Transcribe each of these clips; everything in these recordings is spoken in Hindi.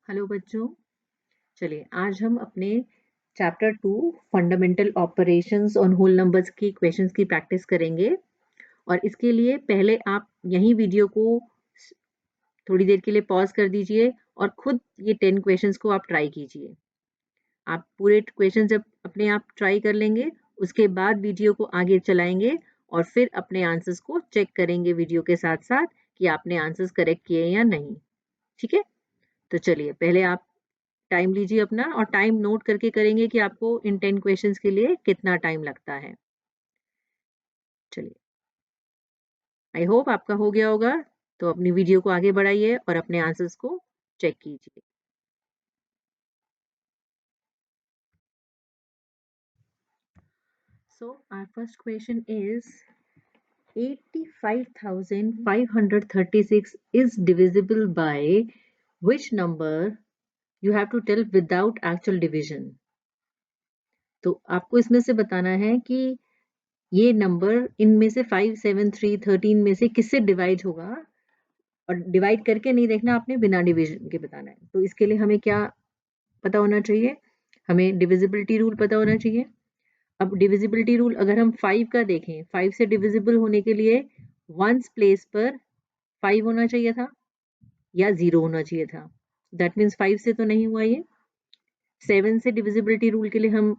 हेलो बच्चों, चलिए आज हम अपने chapter 2 fundamental operations on whole numbers की क्वेश्चंस की प्रैक्टिस करेंगे। और इसके लिए पहले आप यहीं वीडियो को थोड़ी देर के लिए पॉज कर दीजिए और खुद ये 10 क्वेश्चंस को आप ट्राई कीजिए। आप पूरे क्वेश्चन जब अपने आप ट्राई कर लेंगे, उसके बाद वीडियो को आगे चलाएंगे और फिर अपने आंसर्स को चेक करेंगे वीडियो के साथ साथ कि आपने आंसर्स करेक्ट किए या नहीं। ठीक है, तो चलिए पहले आप टाइम लीजिए अपना और टाइम नोट करके करेंगे कि आपको इन 10 क्वेश्चंस के लिए कितना टाइम लगता है। चलिए, आई होप आपका हो गया होगा। तो अपनी वीडियो को आगे बढ़ाइए और अपने आंसर्स को चेक कीजिए। So our first question is 85,536 is divisible by which number? You have to tell without actual division. तो आपको इसमें से बताना है कि ये नंबर इनमें से 5, 7, 3, 13 में से किससे डिवाइड होगा। और डिवाइड करके नहीं देखना, आपने बिना डिवीजन के बताना है। तो इसके लिए हमें क्या पता होना चाहिए? हमें डिविजिबिलिटी रूल पता होना चाहिए। अब डिविजिबिलिटी रूल अगर हम 5 का देखें, 5 से डिविजिबल होने के लिए वंस प्लेस पर 5 होना चाहिए था या 0 होना चाहिए था। दैट मीन्स 5 से तो नहीं हुआ ये। 7 से डिविजिबिलिटी रूल के लिए हम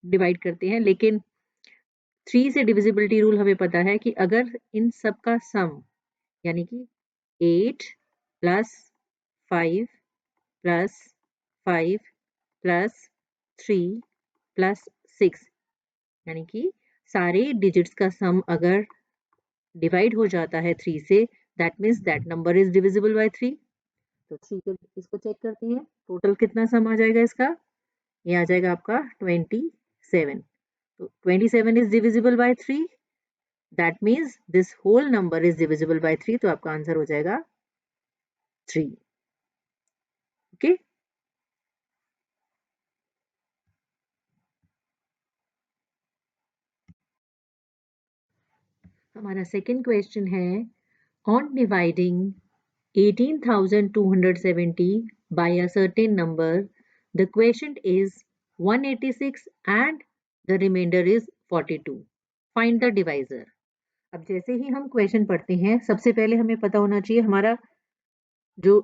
डिवाइड करते हैं, लेकिन 3 से डिविजिबिलिटी रूल हमें पता है कि अगर इन सब का सम यानी कि 8 प्लस 5 प्लस 5 प्लस 3 प्लस 6 यानी कि सारे डिजिट्स का सम अगर डिवाइड हो जाता है 3 से, that means that number is divisible by 3। तो 3 को इसको चेक करते हैं, टोटल कितना सम आ जाएगा इसका? ये आ जाएगा आपका 27। तो 27 is divisible by 3, that means this whole number is divisible by 3। तो आपका आंसर हो जाएगा 3। ओके, हमारा सेकेंड क्वेश्चन है on dividing 18,270 by a certain number, the quotient is 186 and the remainder is 42. Find the divisor. अब जैसे ही हम क्वेश्चन पढ़ते हैं, सबसे पहले हमें पता होना चाहिए हमारा जो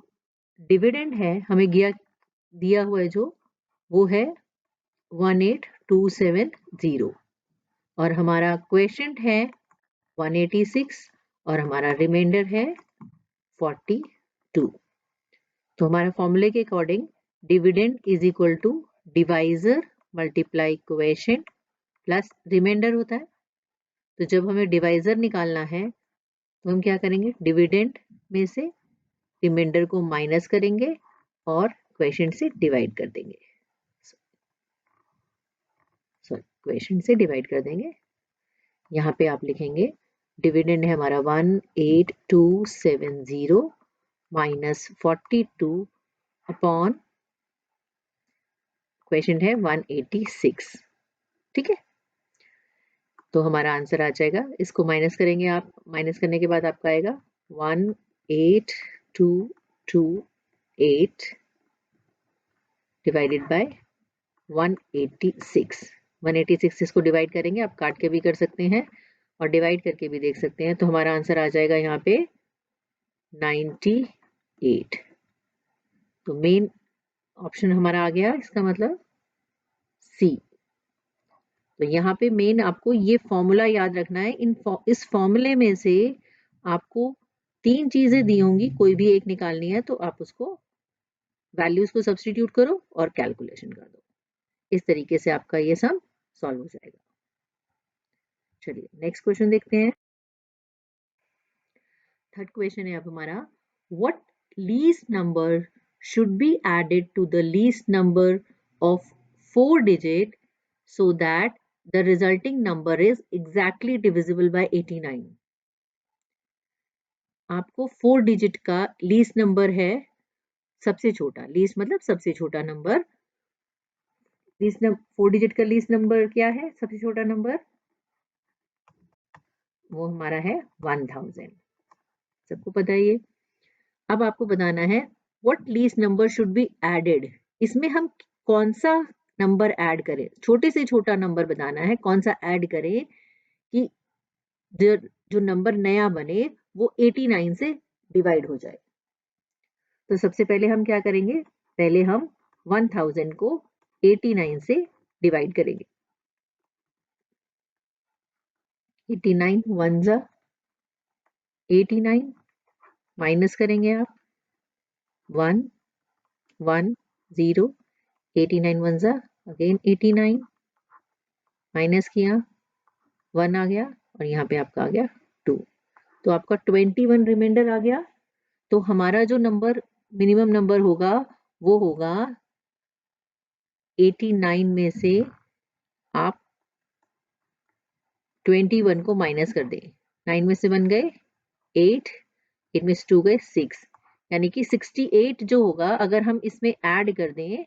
डिविडेंड है हमें दिया हुआ है जो वो है 18270 और हमारा क्वेश्चन है 186 और हमारा रिमाइंडर है 42। तो हमारे फॉर्मूले के according dividend is equal to divisor multiply quotient plus remainder होता है। तो जब हमें डिवाइजर निकालना है तो हम क्या करेंगे, डिविडेंड में से रिमाइंडर को माइनस करेंगे और क्वोशिएंट से डिवाइड कर देंगे। क्वोशिएंट से डिवाइड कर देंगे। यहाँ पे आप लिखेंगे डिविडेंड है हमारा 18270 माइनस 42 अपॉन क्वेश्चन है 186। ठीक है, तो हमारा आंसर आ जाएगा, इसको माइनस करेंगे आप, माइनस करने के बाद आपका आएगा 18228 डिवाइडेड बाय 186। 186 इसको डिवाइड करेंगे, आप काट के भी कर सकते हैं और डिवाइड करके भी देख सकते हैं। तो हमारा आंसर आ जाएगा यहाँ पे 98। तो मेन ऑप्शन हमारा आ गया, इसका मतलब सी। तो यहाँ पे मेन आपको ये फॉर्मूला याद रखना है। इस फॉर्मूले में से आपको 3 चीजें दी होंगी, कोई भी एक निकालनी है तो आप उसको वैल्यूज को सब्स्टिट्यूट करो और कैलकुलेशन कर दो। इस तरीके से आपका ये सम सॉल्व हो जाएगा। चलिए नेक्स्ट क्वेश्चन देखते हैं। थर्ड क्वेश्चन है अब हमारा, what least number should be added to the least number of 4 digit so that the resulting number is exactly divisible by 89. आपको 4 डिजिट का लीस्ट नंबर है, सबसे छोटा, लीस्ट मतलब सबसे छोटा नंबर। 4 डिजिट का लीस्ट नंबर क्या है, सबसे छोटा नंबर? वो हमारा है 1000। सबको पता है ये। अब आपको बताना है what least number should be added, इसमें हम कौन सा नंबर ऐड करें, छोटे से छोटा नंबर बताना है, कौन सा ऐड करें कि जो नंबर नया बने वो 89 से डिवाइड हो जाए। तो सबसे पहले हम क्या करेंगे, पहले हम 1000 को 89 से डिवाइड करेंगे। 89 वन जा 89, माइनस करेंगे आप 1 1 0, 89 वन जा अगेन 89, माइनस किया 1 आ गया और यहाँ पे आपका आ गया 2, तो आपका 21 रिमाइंडर आ गया। तो हमारा जो नंबर मिनिमम नंबर होगा वो होगा 89 में से आप 21 को माइनस कर दें, 9 में से 1 गए 8, 8 में से 2 गए 6, यानी कि 68 जो होगा अगर हम इसमें ऐड कर दें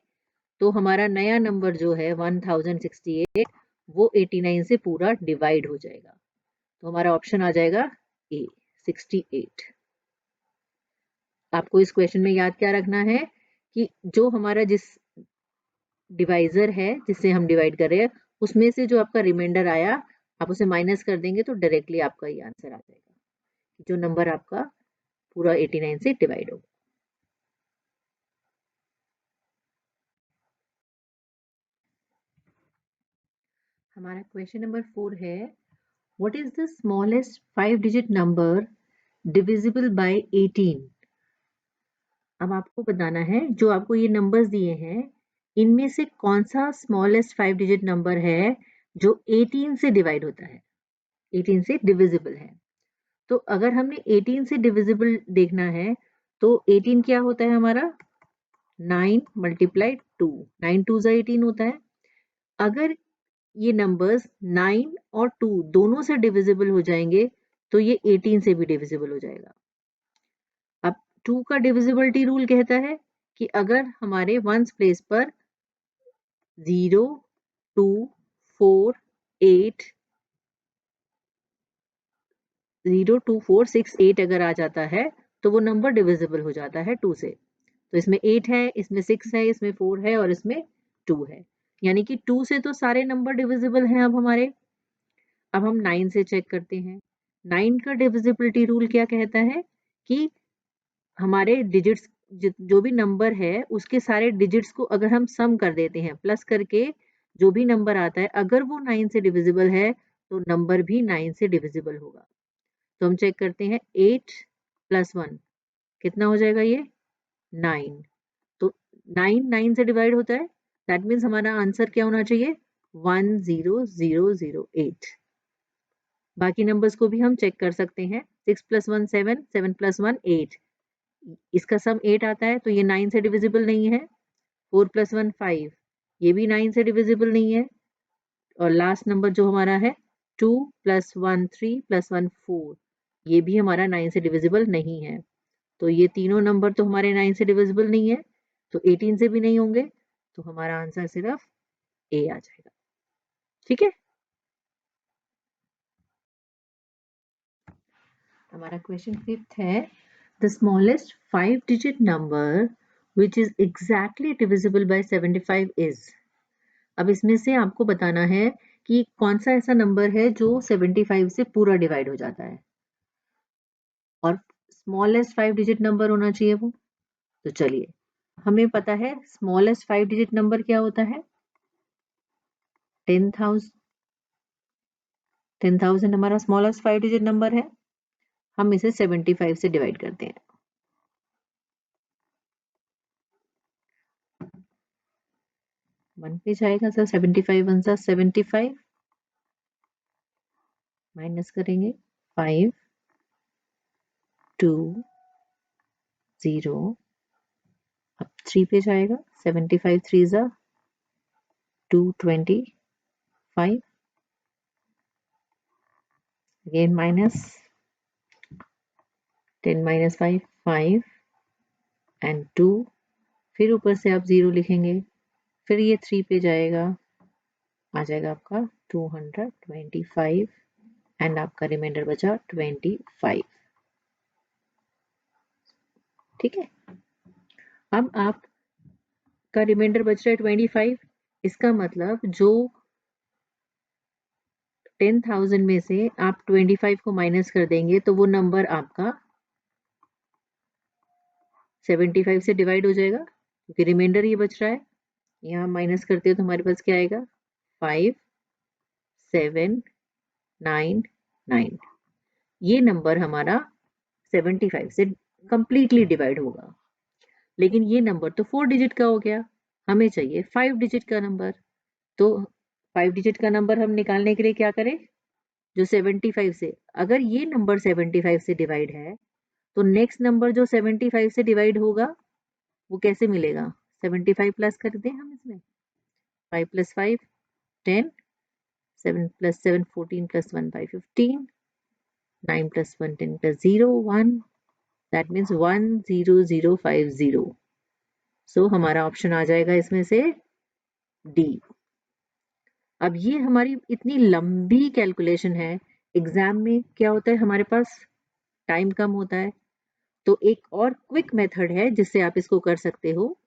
तो हमारा नया नंबर जो है 1068 वो 89 से पूरा डिवाइड हो जाएगा। तो हमारा ऑप्शन आ जाएगा ए 68। आपको इस क्वेश्चन में याद क्या रखना है कि जो हमारा जिस डिवाइजर है जिससे हम डिवाइड कर रहे हैं उसमें से जो आपका रिमाइंडर आया आप उसे माइनस कर देंगे तो डायरेक्टली आपका ये आंसर आ जाएगा, जो नंबर आपका पूरा 89 से डिवाइड होगा। हमारा क्वेश्चन नंबर 4 है, what is the smallest 5 digit number divisible by 18। अब आपको बताना है जो आपको ये नंबर्स दिए हैं इनमें से कौन सा स्मॉलेस्ट 5 डिजिट नंबर है जो 18 से डिवाइड होता है, 18 से डिविजिबल है। तो अगर हमने 18 से डिविजिबल देखना है तो 18 क्या होता है हमारा 9 मल्टीप्लाइड 2, 9 2 जा 18 होता है। अगर ये नंबर्स 9 और 2 दोनों से डिविजिबल हो जाएंगे तो ये 18 से भी डिविजिबल हो जाएगा। अब 2 का डिविजिबिलिटी रूल कहता है कि अगर हमारे वंस प्लेस पर 0 2 4 8 0 2 4 6 8 अगर आ जाता है तो वो नंबर डिविजिबल हो जाता है 2 से। तो इसमें 8 है, इसमें 6 है, इसमें 4 है और इसमें 2 है, यानी कि 2 से तो सारे नंबर डिविजिबल हैं अब हमारे। अब हम 9 से चेक करते हैं। 9 का डिविजिबिलिटी रूल क्या कहता है कि हमारे डिजिट्स जो भी नंबर है उसके सारे डिजिट्स को अगर हम सम कर देते हैं प्लस करके जो भी नंबर आता है अगर वो 9 से डिविजिबल है तो नंबर भी 9 से डिविजिबल होगा। तो हम चेक करते हैं 8 प्लस 1 कितना हो जाएगा ये 9। तो 9 9 से डिवाइड होता है, दैट मीन्स हमारा आंसर क्या होना चाहिए 10008। बाकी नंबर्स को भी हम चेक कर सकते हैं। 6 प्लस 1 7, 7 प्लस 1 8, इसका सम 8 आता है तो ये 9 से डिविजिबल नहीं है। 4 प्लस 1 5, ये भी 9 से डिविजिबल नहीं है। और लास्ट नंबर जो हमारा है 2 प्लस 1 3 प्लस 1 4, ये भी हमारा 9 से डिविजिबल नहीं है। तो ये तीनों नंबर तो हमारे 9 से डिविजिबल नहीं है, तो 18 से भी नहीं होंगे, तो हमारा आंसर सिर्फ ए आ जाएगा। ठीक है, हमारा क्वेश्चन 5th है, the smallest 5 digit number which is exactly divisible by 75 is. अब इसमें से आपको बताना है कि कौन सा ऐसा नंबर है जो 75 से पूरा डिवाइड हो जाता है और स्मॉलेस्ट 5 डिजिट नंबर होना चाहिए वो। तो चलिए, हमें पता है स्मॉलेस्ट 5 डिजिट नंबर क्या होता है 10,000। 10,000 हमारा स्मॉलेस्ट 5 डिजिट नंबर है। हम इसे 75 से डिवाइड करते हैं। 1 पे जाएगा सर 75 वन सा 75, माइनस करेंगे 5 2 0, अब 3 पे जाएगा 75 3 जा 225, अगेन माइनस 10 minus 5 5 एंड 2, फिर ऊपर से आप 0 लिखेंगे, फिर ये 3 पे जाएगा, आ जाएगा आपका 225 एंड आपका रिमाइंडर बचा 25। ठीक है, अब आप का रिमाइंडर बच रहा है 25। इसका मतलब जो 10,000 में से आप 25 को माइनस कर देंगे तो वो नंबर आपका 75 से डिवाइड हो जाएगा, क्योंकि रिमाइंडर ये बच रहा है। यहाँ माइनस करते हो तो हमारे पास क्या आएगा, 5 7 9 9। ये नंबर हमारा 75 से कंप्लीटली डिवाइड होगा। लेकिन ये नंबर तो 4 डिजिट का हो गया, हमें चाहिए 5 डिजिट का नंबर। तो 5 डिजिट का नंबर हम निकालने के लिए क्या करें, जो 75 से, अगर ये नंबर 75 से डिवाइड है तो नेक्स्ट नंबर जो 75 से डिवाइड होगा वो कैसे मिलेगा, 75 प्लस कर दें हम इसमें, 5 + 5 10, 7 + 7 14 + 1 by 15, 9 + 1 10 + 0 1, that means 10050। सो हमारा ऑप्शन आ जाएगा इसमें से डी। अब ये हमारी इतनी लंबी कैलकुलेशन है, एग्जाम में क्या होता है हमारे पास टाइम कम होता है, तो एक और क्विक मेथड है जिससे आप इसको कर सकते हो।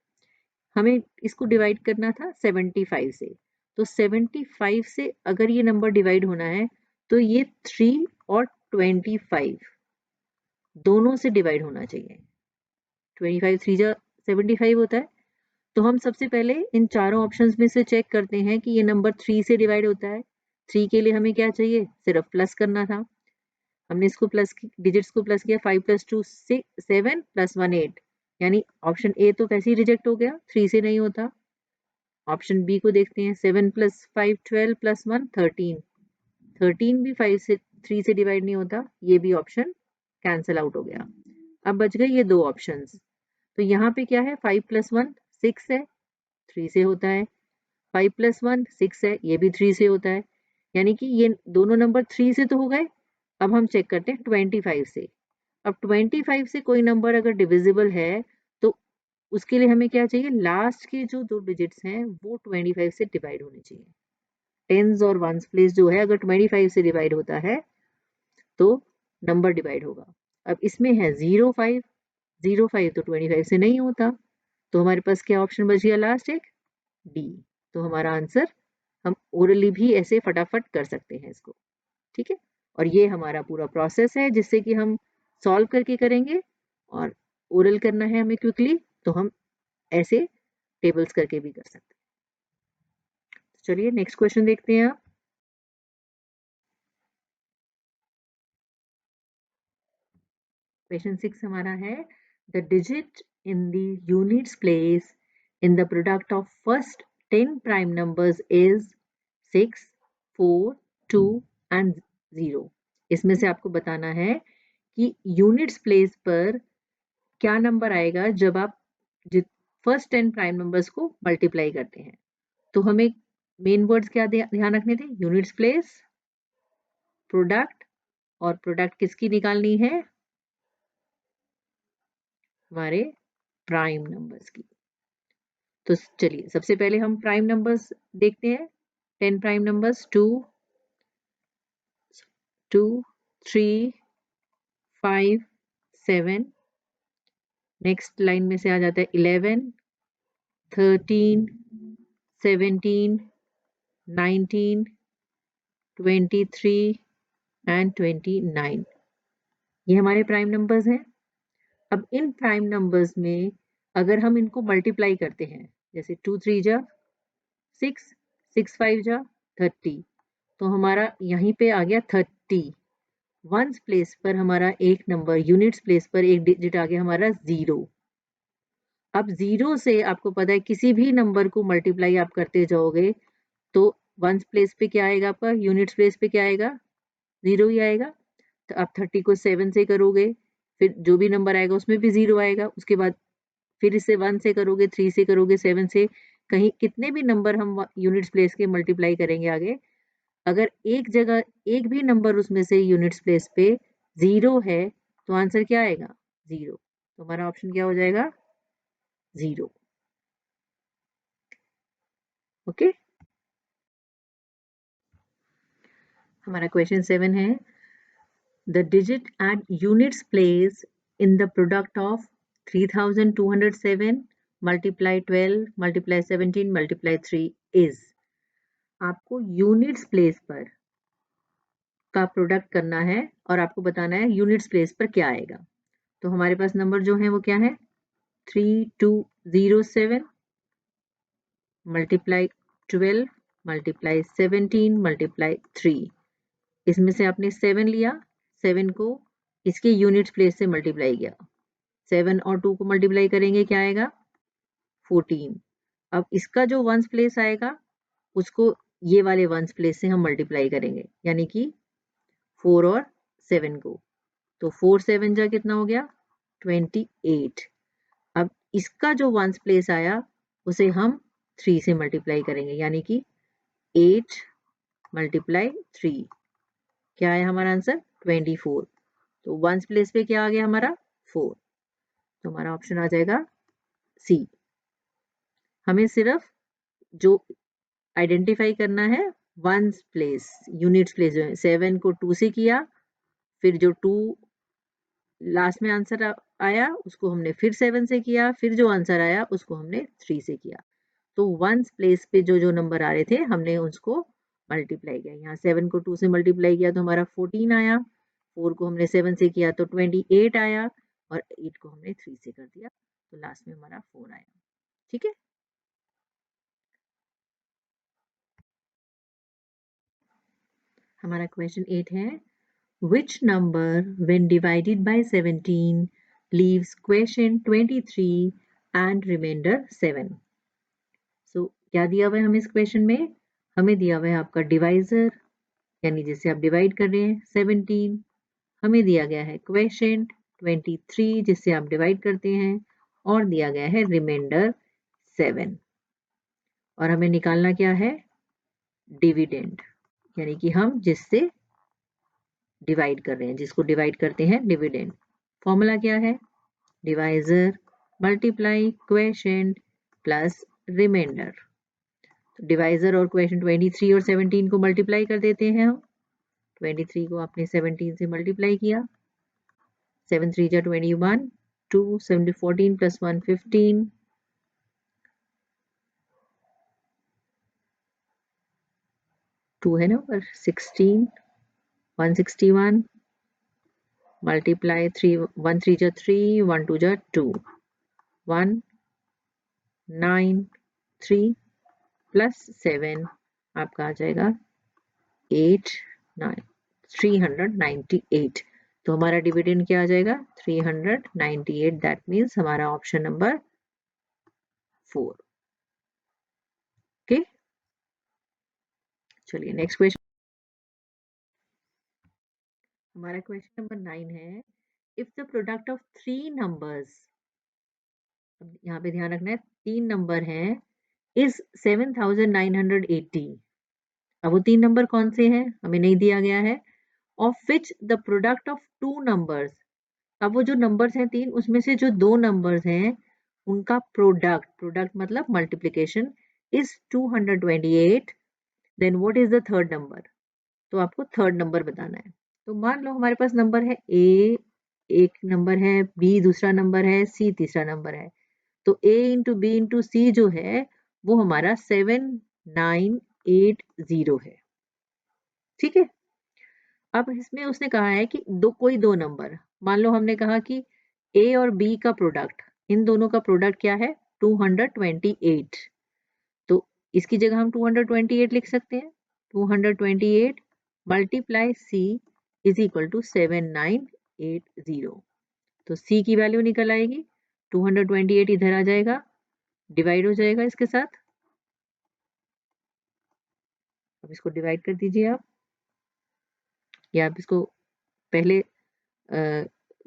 हमें इसको डिवाइड करना था 75 से, तो 75 से अगर ये नंबर डिवाइड होना है तो ये 3 और 25 दोनों से डिवाइड होना चाहिए। 25 3 जा 75 होता है। तो हम सबसे पहले इन चारों ऑप्शंस में से चेक करते हैं कि ये नंबर 3 से डिवाइड होता है। 3 के लिए हमें क्या चाहिए, सिर्फ प्लस करना था। हमने इसको प्लस डिजिट्स को प्लस किया, 5 + 2 6 7 + 1 8, यानी ऑप्शन ए तो कैसे ही रिजेक्ट हो गया, 3 से नहीं होता। ऑप्शन बी को देखते हैं, 7 + 5 12 + 1 13, 13 भी 5 से 3 से डिवाइड नहीं होता, ये भी ऑप्शन कैंसिल आउट हो गया। अब बच गए ये दो ऑप्शंस। तो यहाँ पे क्या है, 5 + 1 6 है, 3 से होता है। 5 + 1 6 है, ये भी 3 से होता है, यानी कि ये दोनों नंबर 3 से तो हो गए। अब हम चेक करते हैं 25 से। अब 25 से कोई नंबर अगर डिविजिबल है तो उसके लिए हमें क्या चाहिए, लास्ट के जो दो डिजिट्स हैं वो 25 से डिवाइड होने चाहिए। टेंस और वंस प्लेस जो है अगर 25 से डिवाइड होता है तो नंबर डिवाइड होगा। अब इसमें है 05, 05 तो 25 से नहीं होता, तो हमारे पास क्या ऑप्शन बच गया लास्ट, एक डी। तो हमारा आंसर, हम ओरली भी ऐसे फटाफट कर सकते हैं इसको, ठीक है। और ये हमारा पूरा प्रोसेस है जिससे कि हम सॉल्व करके करेंगे, और ओरल करना है हमें क्विकली तो हम ऐसे टेबल्स करके भी कर सकते हैं। चलिए नेक्स्ट क्वेश्चन देखते हैं आप। क्वेश्चन 6 हमारा है, the digit in the units place in the product of first 10 prime numbers is 6 4 2 and 0। इसमें से आपको बताना है कि यूनिट्स प्लेस पर क्या नंबर आएगा जब आप फर्स्ट 10 प्राइम नंबर्स को मल्टीप्लाई करते हैं। तो हमें मेन वर्ड्स क्या ध्यान रखने थे, यूनिट्स प्लेस, प्रोडक्ट, और प्रोडक्ट किसकी निकालनी है, हमारे प्राइम नंबर्स की। तो चलिए सबसे पहले हम प्राइम नंबर्स देखते हैं। 10 प्राइम नंबर्स 2 2 3 5 7, नेक्स्ट लाइन में से आ जाता है 11 13 17 19 23 एंड 29। ये हमारे प्राइम नंबर्स हैं। अब इन प्राइम नंबर्स में अगर हम इनको मल्टीप्लाई करते हैं, जैसे 2 3 जा 6, 6 5 जा 30, तो हमारा यहीं पे आ गया 30। वंस प्लेस पर हमारा एक नंबर, यूनिट्स प्लेस पर एक डिजिट आ गया हमारा 0। अब 0 से आपको पता है किसी भी नंबर को मल्टीप्लाई आप करते जाओगे तो वंस प्लेस पे क्या आएगा आपका, यूनिट्स प्लेस पे क्या आएगा, 0 ही आएगा। तो आप 30 को 7 से करोगे, फिर जो भी नंबर आएगा उसमें भी 0 आएगा। उसके बाद फिर इसे 1 से करोगे, 3 से करोगे, 7 से, कहीं कितने भी नंबर हम यूनिट्स प्लेस के मल्टीप्लाई करेंगे आगे, अगर एक जगह एक भी नंबर उसमें से यूनिट्स प्लेस पे 0 है तो आंसर क्या आएगा, 0। तो हमारा ऑप्शन क्या हो जाएगा, 0। ओके। हमारा क्वेश्चन 7 है, the digit at units place in the product of 3207 multiply 12 multiply 17 multiply 3 is, आपको यूनिट्स प्लेस पर का प्रोडक्ट करना है और आपको बताना है यूनिट्स प्लेस पर क्या आएगा। तो हमारे पास नंबर जो है वो क्या है, 3207 मल्टीप्लाई 12 मल्टीप्लाई 17 मल्टीप्लाई 3। इसमें से आपने 7 लिया, 7 को इसके यूनिट्स प्लेस से मल्टीप्लाई किया, 7 और 2 को मल्टीप्लाई करेंगे क्या आएगा, 14। अब इसका जो वंस प्लेस आएगा उसको ये वाले वंस प्लेस से हम मल्टीप्लाई करेंगे, यानी कि 4 और 7 को, तो 4 7 जा कितना हो गया, 28। अब इसका जो वंस प्लेस आया उसे हम 3 से मल्टीप्लाई करेंगे, यानी कि 8 मल्टीप्लाई 3, क्या है हमारा आंसर, 24। तो वंस प्लेस पे क्या आ गया हमारा, 4, तो हमारा ऑप्शन आ जाएगा सी। हमें सिर्फ जो आइडेंटिफाई करना है वंस प्लेस, यूनिट्स प्लेस जो है, 7 को 2 से किया, फिर जो 2 लास्ट में आंसर आया उसको हमने फिर 7 से किया, फिर जो आंसर आया उसको हमने 3 से किया। तो वंस प्लेस पे जो जो नंबर आ रहे थे हमने उसको मल्टीप्लाई किया। यहाँ 7 को 2 से मल्टीप्लाई किया तो हमारा 14 आया, 4 को हमने 7 से किया तो 28 आया, और 8 को हमने 3 से कर दिया तो लास्ट में हमारा 4 आया। ठीक है, हमारा क्वेश्चन 8 है, which number when divided by 17 leaves quotient 23 and remainder 7। सो क्या दिया हुआ है हमें इस क्वेश्चन में, हमें दिया हुआ है आपका डिवाइजर, यानी जिसे आप डिवाइड कर रहे हैं 17, हमें दिया गया है क्वेश्चन 23 जिससे आप डिवाइड करते हैं, और दिया गया है रिमाइंडर 7, और हमें निकालना क्या है, डिविडेंड, यानी कि हम जिससे डिवाइड कर रहे हैं, जिसको डिवाइड करते हैं डिविडेंड। फॉर्मूला क्या है, divisor multiply question plus remainder. तो डिवाइजर और क्वेश्चन 23 और 17 को मल्टीप्लाई कर देते हैं हम, 23 को आपने 17 से मल्टीप्लाई किया, 7 3 जा 21, 2 7 14 प्लस 1 15, 2 है ना ऊपर, 16 161 मल्टीप्लाई 3 1 3 जा 3 1 2 जा 2 1 9 3 प्लस 7 आपका आ जाएगा 8 9 398। तो हमारा डिविडेंड क्या आ जाएगा, 398। दैट मीन्स हमारा ऑप्शन नंबर 4। ओके, चलिए नेक्स्ट क्वेश्चन, हमारा क्वेश्चन नंबर 9 है, if the product of 3 numbers, यहाँ पे ध्यान रखना है 3 नंबर हैं, इज 7980। अब वो 3 नंबर कौन से हैं हमें नहीं दिया गया है, of which the product of 2 numbers, अब वो जो नंबर्स हैं 3 उसमें से जो 2 नंबर्स हैं उनका प्रोडक्ट, प्रोडक्ट मतलब multiplication, is 228, then what is the third number. तो आपको थर्ड नंबर बताना है। तो मान लो हमारे पास नंबर है ए, एक नंबर है बी, दूसरा नंबर है सी, तीसरा नंबर है। तो ए इंटू बी इंटू सी जो है वो हमारा 7980 है। ठीक है, अब इसमें उसने कहा है कि कोई दो नंबर, मान लो हमने कहा कि ए और बी का प्रोडक्ट, इन दोनों का प्रोडक्ट क्या है, 228। तो इसकी जगह हम 228 लिख सकते हैं, 228 multiply C is equal to 7980। तो सी की वैल्यू निकल आएगी, 228 इधर आ जाएगा, डिवाइड हो जाएगा इसके साथ। अब इसको डिवाइड कर दीजिए आप, या आप इसको पहले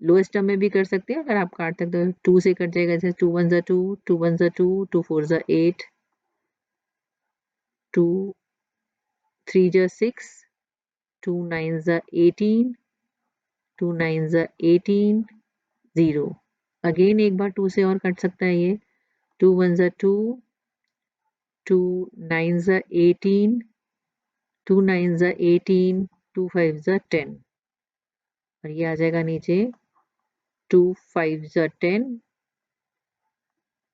लोएस्ट टर्म में भी कर सकते हैं, अगर आप काट सकते हो 2 से कट जाएगा, जैसे 2 1 2, 2 1 2, 2 4 8, 2 3 6, 2 9 18, 2 9 18 0। अगेन एक बार 2 से और कट सकता है ये, 2 1 2, 2 9 18, 2 9 18, 2 5 10, और ये आ जाएगा नीचे 2 5 10,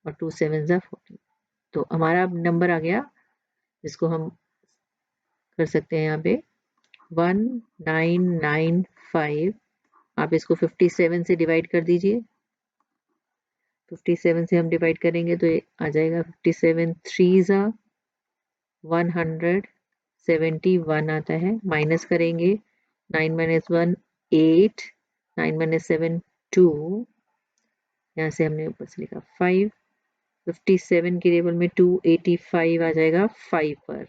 और 2 7 14। तो हमारा नंबर आ गया जिसको हम कर सकते हैं यहाँ पे 1995। आप इसको 57 से डिवाइड कर दीजिए। 57 से हम डिवाइड करेंगे तो ये आ जाएगा 57 3 ज़ा 171 आता है। माइनस करेंगे 9 - 1 8, 9 - 7 2, यहाँ से हमने ऊपर से लिखा 5। 57 के टेबल में 285 आ जाएगा 5 पर।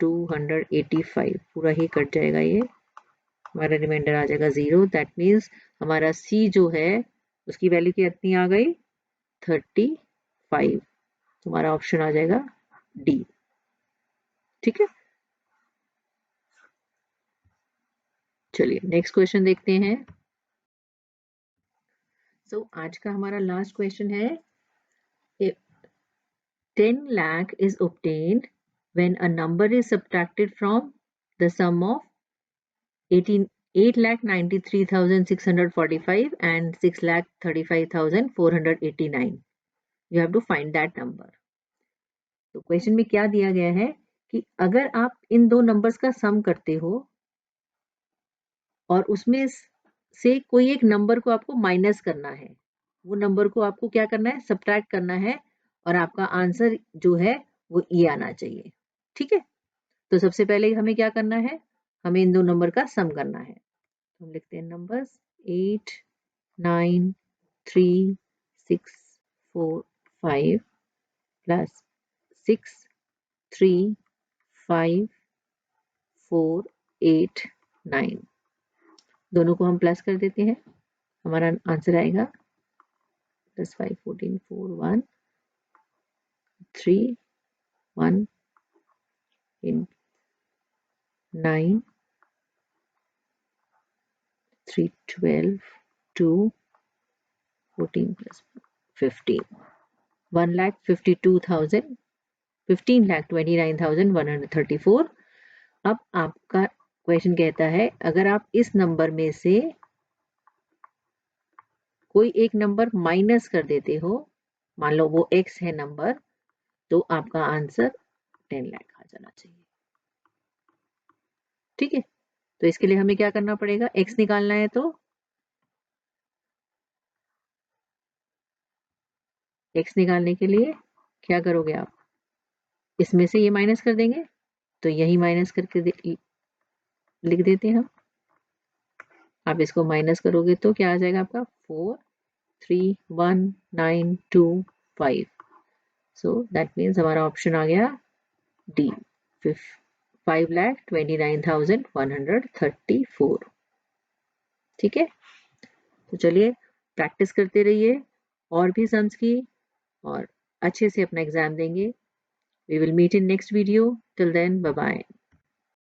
285 पूरा ही कट जाएगा, ये हमारा रिमाइंडर आ जाएगा 0। दैट मीन्स हमारा सी जो है उसकी वैल्यू कितनी आ गई 35। तुम्हारा ऑप्शन आ जाएगा डी। ठीक है, चलिए नेक्स्ट क्वेश्चन देखते हैं। आज का हमारा लास्ट क्वेश्चन है 10 lakh is obtained when a number is subtracted from the sum of 8,93,645 and 6,35,489. You have to find that number. तो क्वेश्चन में क्या दिया गया है कि अगर आप इन दो नंबर्स का सम करते हो और उसमें से कोई एक नंबर को आपको माइनस करना है, वो नंबर को आपको क्या करना है सब्ट्रैक्ट करना है और आपका आंसर जो है वो ये आना चाहिए। ठीक है, तो सबसे पहले हमें क्या करना है, हमें इन दो नंबर का सम करना है। हम लिखते हैं नंबर्स 8 9 3 6 4 5 प्लस 6 3 5 4 8 9, दोनों को हम प्लस कर देते हैं। हमारा आंसर आएगा प्लस 5 14 4 1 3 1 in 9 3 12 2 14 plus 15 1,52,000 15,29,134। अब आपका क्वेश्चन कहता है अगर आप इस नंबर में से कोई एक नंबर माइनस कर देते हो, मान लो वो x है नंबर, तो आपका आंसर 10 लाख आ जाना चाहिए। ठीक है, तो इसके लिए हमें क्या करना पड़ेगा, x निकालना है तो x निकालने के लिए क्या करोगे आप, इसमें से ये माइनस कर देंगे, तो यही माइनस करके लिख देते हैं हम। आप इसको माइनस करोगे तो क्या आ जाएगा आपका 4 3 1 9 2 5। सो दैट मीन्स हमारा ऑप्शन आ गया डी 5,29,134। ठीक है, तो चलिए प्रैक्टिस करते रहिए और भी सम्स की, और अच्छे से अपना एग्जाम देंगे। We will meet in next video. Till then bye bye.